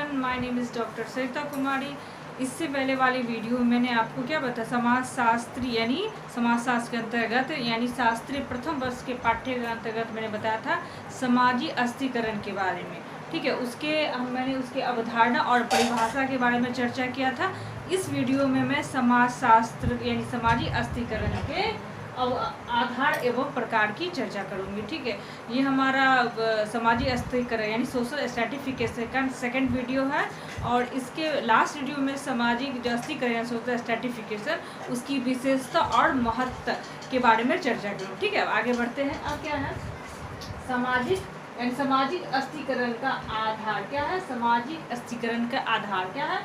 Everyone, my name is doctor Sarita Kumari. इससे पहले वाली वीडियो में मैंने आपको क्या बताया, समाजशास्त्री यानी समाजशास्त्र के अंतर्गत यानी शास्त्रीय प्रथम वर्ष के पाठ्य के अंतर्गत मैंने बताया था समाजी अस्थिकरण के बारे में। ठीक है, मैंने उसके अवधारणा और परिभाषा के बारे में चर्चा किया था। इस वीडियो में मैं समाजशास्त्र यानी समाजी अस्थिकरण के आधार एवं प्रकार की चर्चा करूंगी। ठीक है, ये हमारा समाजी अस्थिकरण यानी सोशल स्ट्रैटिफिकेशन का सेकंड वीडियो है और इसके लास्ट वीडियो में सामाजिक जो अस्थिकरण सोशल स्ट्रैटिफिकेशन उसकी विशेषता और महत्व के बारे में चर्चा करूँ। ठीक है, आगे बढ़ते हैं। अब क्या है सामाजिक अस्थिकरण का आधार क्या है? सामाजिक अस्थिकरण का आधार क्या है?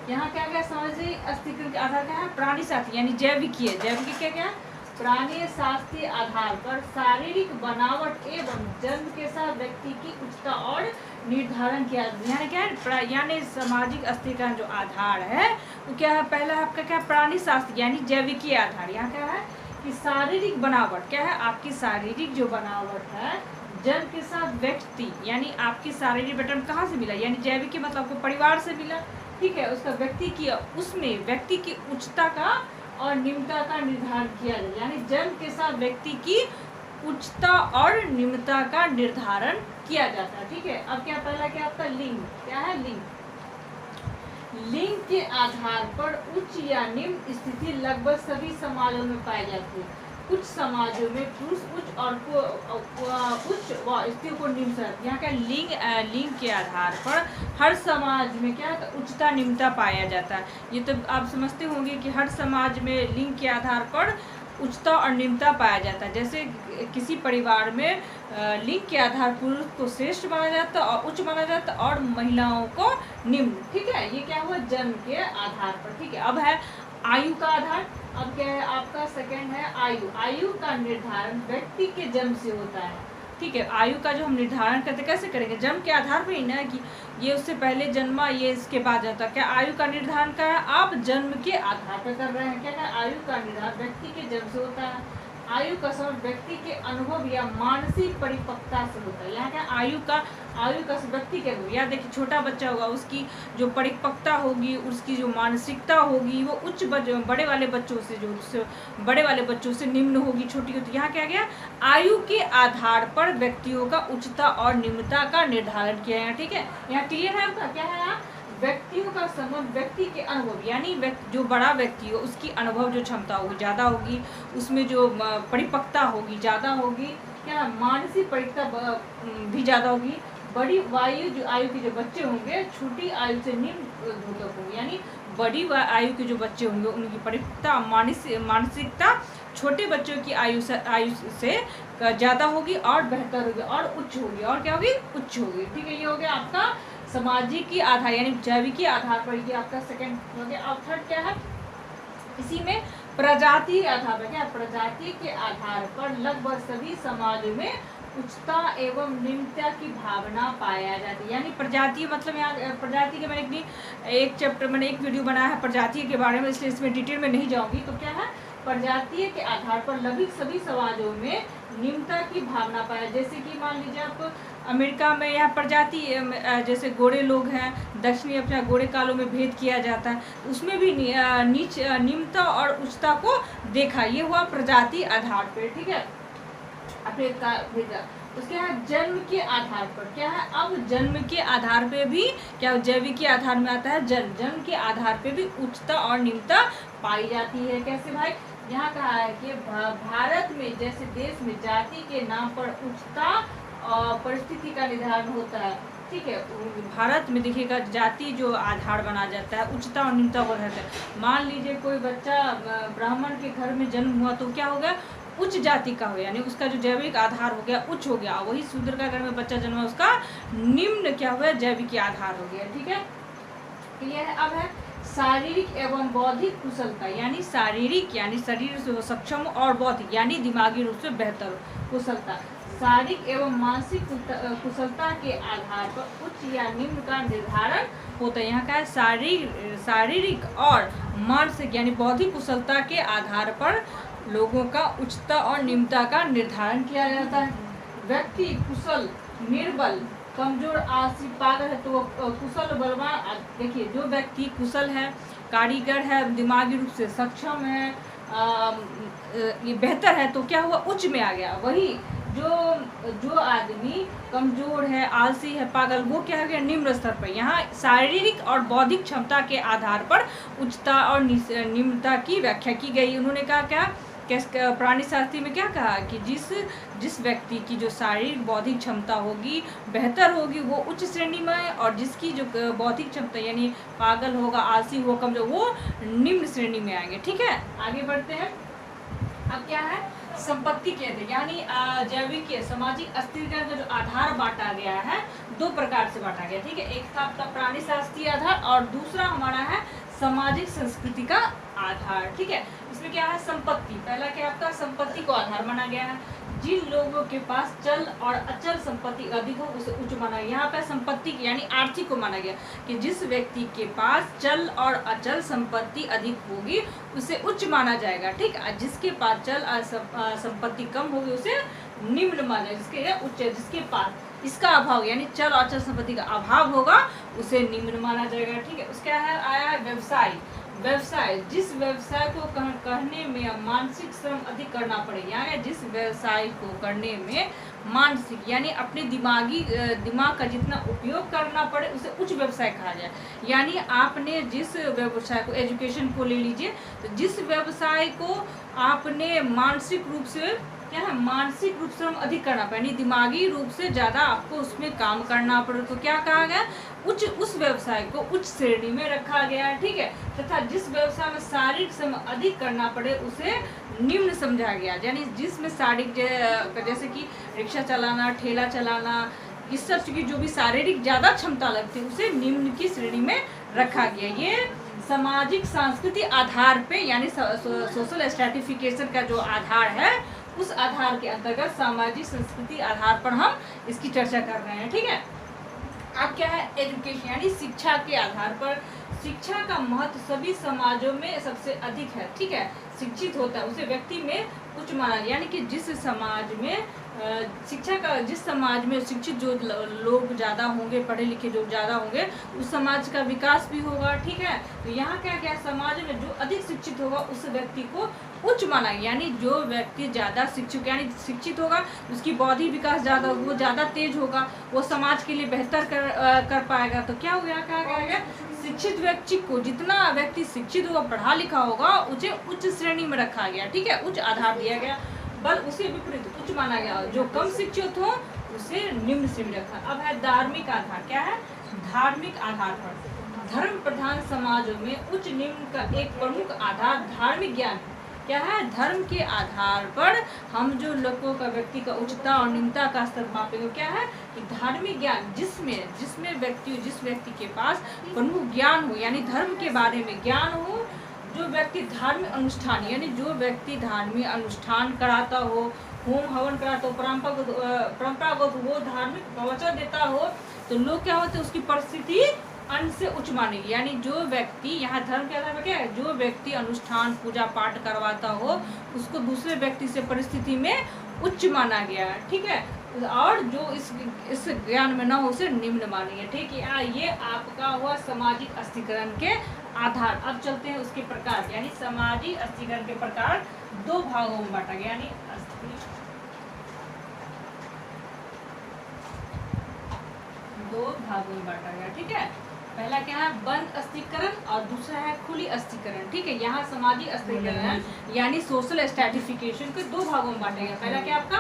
यहाँ क्या सामाजिक अस्थिकरण का आधार क्या है? प्राणी शास्त्र यानी जैविकीय क्या है? प्राणी शास्त्रीय आधार पर शारीरिक बनावट एवं जन्म के साथ व्यक्ति की उच्चता और निर्धारण किया। यानी क्या है? यानी सामाजिक अस्थिकरण जो आधार है वो क्या है? पहला आपका क्या? प्राणी शास्त्र यानी जैविकीय आधार। यहाँ क्या है कि शारीरिक बनावट क्या है? आपकी शारीरिक जो बनावट है जन्म के साथ व्यक्ति यानी आपकी शारीरिक गठन कहाँ से मिला? यानी जैविक मतलब आपको परिवार से मिला। ठीक है, उसका उसमें व्यक्ति की उच्चता का और निम्नता का निर्धारण किया जाए। यानी जन्म के साथ व्यक्ति की उच्चता और निम्नता का निर्धारण किया जाता है। ठीक है, अब पहला क्या आपका लिंग क्या है? लिंग के आधार पर उच्च या निम्न स्थिति लगभग सभी समाजों में पाई जाती है। कुछ समाजों में पुरुष उच्च और उच्च व स्त्री को निम्न। यहाँ क्या लिंग के आधार पर हर समाज में क्या उच्चता निम्नता पाया जाता है। ये तो आप समझते होंगे कि हर समाज में लिंग के आधार पर उच्चता और निम्नता पाया जाता है। जैसे किसी परिवार में लिंग के आधार पुरुष को श्रेष्ठ माना जाता है और उच्च माना जाता है और महिलाओं को निम्न। ठीक है, ये क्या हुआ? जन्म के आधार पर। ठीक है, अब है आयु का आधार। अब क्या है आपका? सेकंड है आयु का निर्धारण व्यक्ति के जन्म से होता है। ठीक है, आयु का जो हम निर्धारण करते कैसे करेंगे? जन्म के आधार पर ही ना, कि ये उससे पहले जन्मा ये इसके बाद जाता। क्या आयु का निर्धारण क्या है? आप जन्म के आधार पर कर रहे हैं। क्या है? आयु का निर्धारण व्यक्ति के जन्म से होता है। आयु का संबंध व्यक्ति के अनुभव या मानसिक परिपक्वता से होता है। यहाँ क्या आयु का व्यक्ति के अनुभव, या देखिए छोटा बच्चा होगा उसकी जो परिपक्वता होगी, उसकी जो मानसिकता होगी वो बड़े वाले बच्चों से निम्न होगी, छोटी होती। यहाँ क्या गया? आयु के आधार पर व्यक्तियों का उच्चता और निम्नता का निर्धारण किया है। ठीक है, यहाँ क्लियर है आपका? क्या है यहाँ? व्यक्तियों का संबंध व्यक्ति के अनुभव यानी जो बड़ा व्यक्ति हो उसकी अनुभव जो क्षमता होगी ज़्यादा होगी, उसमें जो परिपक्वता होगी ज़्यादा होगी, क्या मानसिक परिपक्वता भी ज़्यादा होगी। बड़ी आयु के जो बच्चे होंगे छोटी आयु से निम्न घटक होंगे। यानी बड़ी आयु के जो बच्चे होंगे उनकी परिपक्वता मानसिकता छोटे बच्चों की आयु से ज़्यादा होगी और बेहतर होगी और उच्च होगी। और क्या होगी? उच्च होगी। ठीक है, ये हो गया आपका सामाजिक आधार यानी जैविक आधार पर ये आपका सेकंड हो गया। अब थर्ड क्या है? इसी में प्रजाति आधार पर क्या? प्रजाति के आधार पर लगभग सभी समाजों में उच्चता एवं निम्नता की भावना पाया जाती है। यानी प्रजाति मतलब यहाँ प्रजाति के मैंने एक वीडियो बनाया है प्रजाति के बारे में, इसलिए इसमें डिटेल में नहीं जाऊंगी। तो क्या है? प्रजातीय के आधार पर लगभग सभी समाजों में निम्नता की भावना पाया। जैसे कि मान लीजिए आप अमेरिका में यहाँ प्रजाति जैसे गोरे लोग हैं, दक्षिणी अफ्रीका गोरे कालों में भेद किया जाता है, उसमें भी निम्नता और उच्चता को देखा। ये हुआ प्रजाति आधार पर। ठीक है, अफ्रीका भेजा। उसके बाद जन्म के आधार पर क्या है? अब जन्म के आधार पे भी क्या जैविक के आधार में आता है? जन्म के आधार पे भी उच्चता और निम्नता पाई जाती है। कैसे भाई? यहाँ कहा है कि भारत में जैसे देश में जाति के नाम पर उच्चता और परिस्थिति का निर्धारण होता है। ठीक है, भारत में देखिएगा जाति जो आधार बना जाता है उच्चता और निम्नता को रहता है। मान लीजिए कोई बच्चा ब्राह्मण के घर में जन्म हुआ तो क्या हो गया? उच्च जाति का हो, यानी उसका जो जैविक आधार हो गया उच्च हो गया। वही शूद्र का घर में बच्चा जन्मा उसका निम्न क्या हुआ? जैविक आधार हो गया। ठीक है, क्लियर है? अब है शारीरिक एवं बौद्धिक कुशलता यानी शारीरिक यानी शरीर से सक्षम और बौद्धिक यानी दिमागी रूप से बेहतर कुशलता। शारीरिक एवं मानसिक कुशलता के आधार पर उच्च या निम्न का निर्धारण होता है। यहाँ का है शारीरिक और मानसिक यानी बौद्धिक कुशलता के आधार पर लोगों का उच्चता और निम्नता का निर्धारण किया जाता है। व्यक्ति कुशल निर्बल कमजोर, आलसी, पागल है तो वो कुशल, बलवान। देखिए जो व्यक्ति कुशल है, कारीगर है, दिमागी रूप से सक्षम है, ये बेहतर है, तो क्या हुआ, उच्च में आ गया। वही जो आदमी कमजोर है, आलसी है, पागल, वो क्या हो गया, निम्न स्तर पर। यहाँ शारीरिक और बौद्धिक क्षमता के आधार पर उच्चता और निम्नता की व्याख्या की गई। उन्होंने कहा क्या, प्राणी शास्त्री में क्या कहा कि जिस व्यक्ति की जो शारीरिक बौद्धिक क्षमता होगी बेहतर होगी वो उच्च श्रेणी में है, और जिसकी जो बौद्धिक क्षमता यानी पागल होगा, आलसी होगा, कमजोर, वो निम्न श्रेणी में आएंगे। ठीक है, आगे बढ़ते हैं। अब क्या है, संपत्ति केंद्र यानी जैविक सामाजिक अस्थिरता का जो आधार बांटा गया है, दो प्रकार से बांटा गया। ठीक है, एक था आपका प्राणी शास्त्रीय आधार और दूसरा हमारा है सामाजिक संस्कृति का आधार। ठीक है, इसमें क्या है, संपत्ति। पहला क्या आपका, संपत्ति को आधार माना गया है। जिन लोगों के पास चल और अचल संपत्ति अधिक हो उसे उच्च माना गया। यहाँ पे संपत्ति यानी आर्थिक को माना गया कि जिस व्यक्ति के पास चल और अचल संपत्ति अधिक होगी उसे उच्च माना जाएगा। ठीक है, जिसके पास चल संपत्ति कम होगी उसे निम्न माना जाएगा। जिसके उच्च, जिसके पास इसका अभाव यानी चल और अचल संपत्ति का अभाव होगा उसे निम्न माना जाएगा। ठीक है, उसका है आया व्यवसाय। व्यवसाय, जिस व्यवसाय को करने में मानसिक श्रम अधिक करना पड़े, यानी जिस व्यवसाय को करने में मानसिक यानी अपने दिमाग का जितना उपयोग करना पड़े उसे उच्च व्यवसाय कहा जाए। यानी आपने जिस व्यवसाय को, एजुकेशन को ले लीजिए, तो जिस व्यवसाय को आपने मानसिक रूप से क्या है, मानसिक रूप से हम अधिक करना पड़े, यानी दिमागी रूप से ज़्यादा आपको उसमें काम करना पड़े, तो क्या कहा गया, उस व्यवसाय को उच्च श्रेणी में रखा गया है। ठीक है, तथा जिस व्यवसाय में शारीरिक श्रम अधिक करना पड़े उसे निम्न समझा गया। यानी जिसमें शारीरिक, जैसे कि रिक्शा चलाना, ठेला चलाना, इस सब की जो भी शारीरिक ज़्यादा क्षमता लगती है उसे निम्न की श्रेणी में रखा गया। ये सामाजिक सांस्कृतिक आधार पे यानी सोशल स्ट्रैटिफिकेशन का जो आधार है उस आधार के अंतर्गत सामाजिक संस्कृति आधार पर हम इसकी चर्चा कर रहे हैं। ठीक है, अब क्या है, एजुकेशन यानी शिक्षा के आधार पर। शिक्षा का महत्व सभी समाजों में सबसे अधिक है। ठीक है, शिक्षित होता है उसे व्यक्ति में उच्च माना, यानी कि जिस समाज में शिक्षा का, जिस समाज में शिक्षित जो लोग ज़्यादा होंगे, पढ़े लिखे जो ज़्यादा होंगे, उस समाज का विकास भी होगा। ठीक है, तो यहाँ क्या क्या, समाज में जो अधिक शिक्षित होगा उस व्यक्ति को उच्च माना, यानी जो व्यक्ति ज़्यादा शिक्षित यानी शिक्षित होगा उसकी बौद्धिक विकास ज़्यादा होगा, वो ज़्यादा तेज होगा, वो समाज के लिए बेहतर कर पाएगा। तो क्या हो गया, कहा गया शिक्षित व्यक्ति को, जितना व्यक्ति शिक्षित होगा, पढ़ा लिखा होगा, उसे उच्च श्रेणी में रखा गया। ठीक है, उच्च आधार दिया गया, बल उसे विपरीत उच्च माना गया, जो कम शिक्षित हो उसे निम्न श्रेणी रखा। अब है धार्मिक आधार। क्या है, धार्मिक आधार पर। धर्म प्रधान समाजों में उच्च निम्न का एक प्रमुख आधार धार्मिक ज्ञान है। क्या है, धर्म के आधार पर हम जो लोगों का, व्यक्ति का उच्चता और निम्नता का स्तर मापेंगे। क्या है कि धार्मिक ज्ञान, जिसमें जिस व्यक्ति के पास प्रमुख ज्ञान हो यानी धर्म के बारे में ज्ञान हो, जो व्यक्ति धार्मिक अनुष्ठान यानी जो व्यक्ति धार्मिक अनुष्ठान कराता हो, होम हवन कराता हो, परंपरागत वो धार्मिक प्रवचन देता हो, तो लोग क्या होते हैं, उसकी परिस्थिति अन्य से उच्च मानेगी। यानी जो व्यक्ति, यहाँ धर्म के आधार पर क्या है, जो व्यक्ति अनुष्ठान पूजा पाठ करवाता हो उसको दूसरे व्यक्ति से परिस्थिति में उच्च माना गया है। ठीक है, और जो इस ज्ञान में न हो उसे निम्न मानेंगे। ठीक है, ये आपका हुआ सामाजिक अस्थिकरण के आधार। अब चलते हैं उसके प्रकार, यानी सामाजिक अस्थिकरण के प्रकार दो भागों में बांटा गया, यानी दो भागों में बांटा गया। ठीक है, पहला क्या है, बंद अस्थिकरण और दूसरा है खुली अस्थिकरण। ठीक है, यहाँ सामाजिक अस्थिकरण है यानी सोशल स्ट्रैटिफिकेशन के दो भागों में बांटा गया। पहला क्या आपका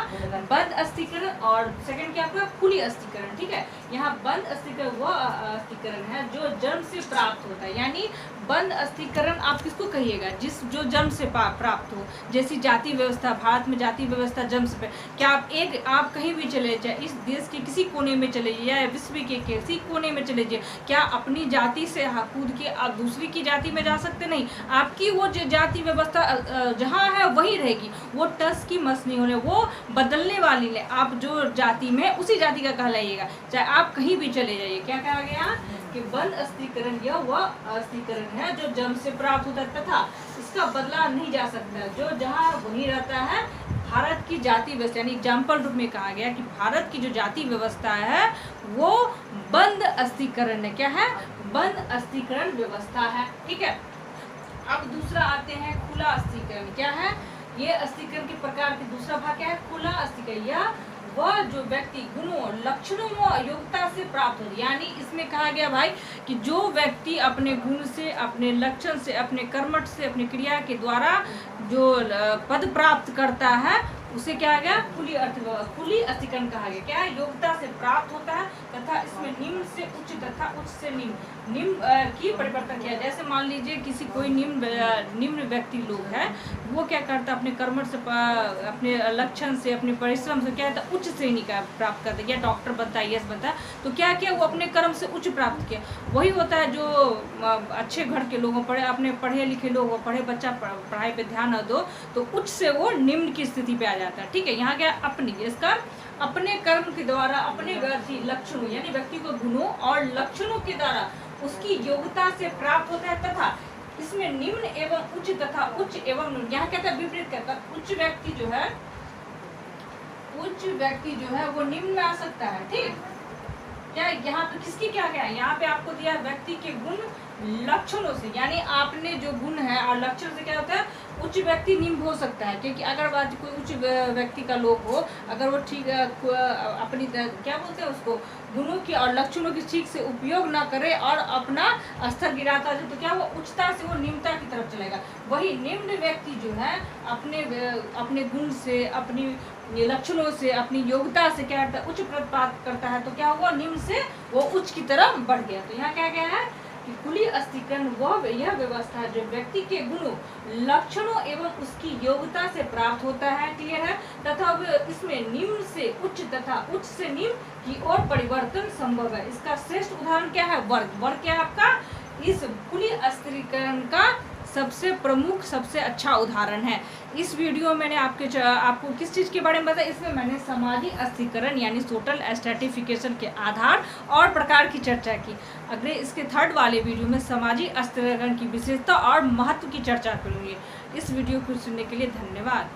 बंद अस्थिकरण और सेकंड क्या आपका खुली अस्थिकरण। ठीक है, यहाँ बंद अस्थिकरण वह अस्थिकरण है जो जन्म से प्राप्त होता है। यानी बंद अस्थिकरण आप किसको कहिएगा, जो जन्म से प्राप्त हो। जैसी जाति व्यवस्था, भारत में जाति व्यवस्था जन्म से, क्या आप कहीं भी चले जाए, इस देश के किसी कोने में चले जाइए या विश्व के किसी कोने में चले जाइए, क्या अपनी जाति से कूद के आप दूसरी की जाति में जा सकते? नहीं, आपकी वो जो जाति व्यवस्था जहाँ है वही रहेगी, वो टस की मस नहीं होने, वो बदलने वाली नहीं। आप जो जाति में उसी जाति का कहलाइएगा, चाहे आप कहीं भी चले जाइए। क्या कहा गया कि बंद अस्थिकरण यह वह अस्थिकरण है जो जन्म से प्राप्त होता है तथा इसका बदला नहीं जा सकता, जो जहाँ वहीं रहता है भारत की जाति व्यवस्था, यानी एग्जाम्पल रूप में कहा गया कि भारत की जो जाति व्यवस्था है वो बंद अस्थिकरण है। क्या है? बंद अस्थिकरण व्यवस्था है। ठीक है, अब दूसरा आते हैं खुला अस्थिकरण। क्या है? ये अस्थिकरण के प्रकार के दूसरा भाग क्या है? खुला अस्थिकरण। यह वह जो व्यक्ति गुणों, लक्षणों व योग्यता से प्राप्त हो, यानी इसमें कहा गया भाई कि जो व्यक्ति अपने गुण से, अपने लक्षण से, अपने कर्मठ से, अपनी क्रिया के द्वारा जो पद प्राप्त करता है उसे क्या गया? खुली अस्थिकरण कहा गया। क्या है? योग्यता से प्राप्त होता है तथा इसमें निम्न से उच्च तथा उच्च से निम्न की परिवर्तन किया। जैसे मान लीजिए किसी कोई निम्न व्यक्ति लोग है, वो क्या करता है? अपने कर्मठ से, अपने लक्षण से, अपने परिश्रम से क्या है? उच्च श्रेणी का प्राप्त करता है। या डॉक्टर बनता है, यस बनता है, तो क्या किया? वो अपने कर्म से उच्च प्राप्त किया। वही होता है जो अच्छे घर के लोग अपने पढ़े लिखे लोग, पढ़े बच्चा पढ़ाई पे ध्यान न दो तो उच्च से वो निम्न की स्थिति पे आ जाता है। ठीक है, यहाँ क्या? अपनी, इसका अपने कर्म के द्वारा अपने लक्षणों, यानी व्यक्ति को गुणों और लक्षणों के द्वारा उसकी योग्यता से प्राप्त होता है तथा इसमें निम्न एवं उच्च तथा उच्च एवं निम्न, यहाँ कहता है विपरीत कहता है। उच्च व्यक्ति जो है वो निम्न में आ सकता है। ठीक, क्या यहाँ पे किसकी क्या क्या है? यहाँ पे आपको दिया व्यक्ति के गुण लक्षणों से, यानी आपने जो गुण है और लक्षण से क्या होता है? उच्च व्यक्ति निम्न हो सकता है। क्योंकि अगर आज कोई उच्च व्यक्ति का लोग हो, अगर वो ठीक अपनी क्या बोलते हैं उसको, गुणों की और लक्षणों की ठीक से उपयोग ना करे और अपना स्तर गिराता है तो क्या वो उच्चता से वो निम्नता की तरफ चलेगा। वही निम्न व्यक्ति जो है अपने गुण से, अपनी लक्षणों से, अपनी योग्यता से क्या करता है? उच्च पद प्राप्त करता है तो क्या हुआ? निम्न से वो उच्च की तरफ बढ़ गया। तो यहाँ क्या गया है कि खुली अस्थिकरण यह व्यवस्था जो व्यक्ति के गुणों, लक्षणों एवं उसकी योग्यता से प्राप्त होता है। क्लियर है? तथा इसमें निम्न से उच्च तथा उच्च से निम्न की ओर परिवर्तन संभव है। इसका श्रेष्ठ उदाहरण क्या है? वर्ग। वर्ग क्या है आपका? इस खुली अस्थिकरण का सबसे प्रमुख, सबसे अच्छा उदाहरण है। इस वीडियो में मैंने आपको किस चीज़ के बारे में बताया? इसमें मैंने समाजी अस्थिकरण यानी सोशल स्ट्रैटिफिकेशन के आधार और प्रकार की चर्चा की। अगले इसके थर्ड वाले वीडियो में समाजी अस्थिकरण की विशेषता और महत्व की चर्चा करूँगी। इस वीडियो को सुनने के लिए धन्यवाद।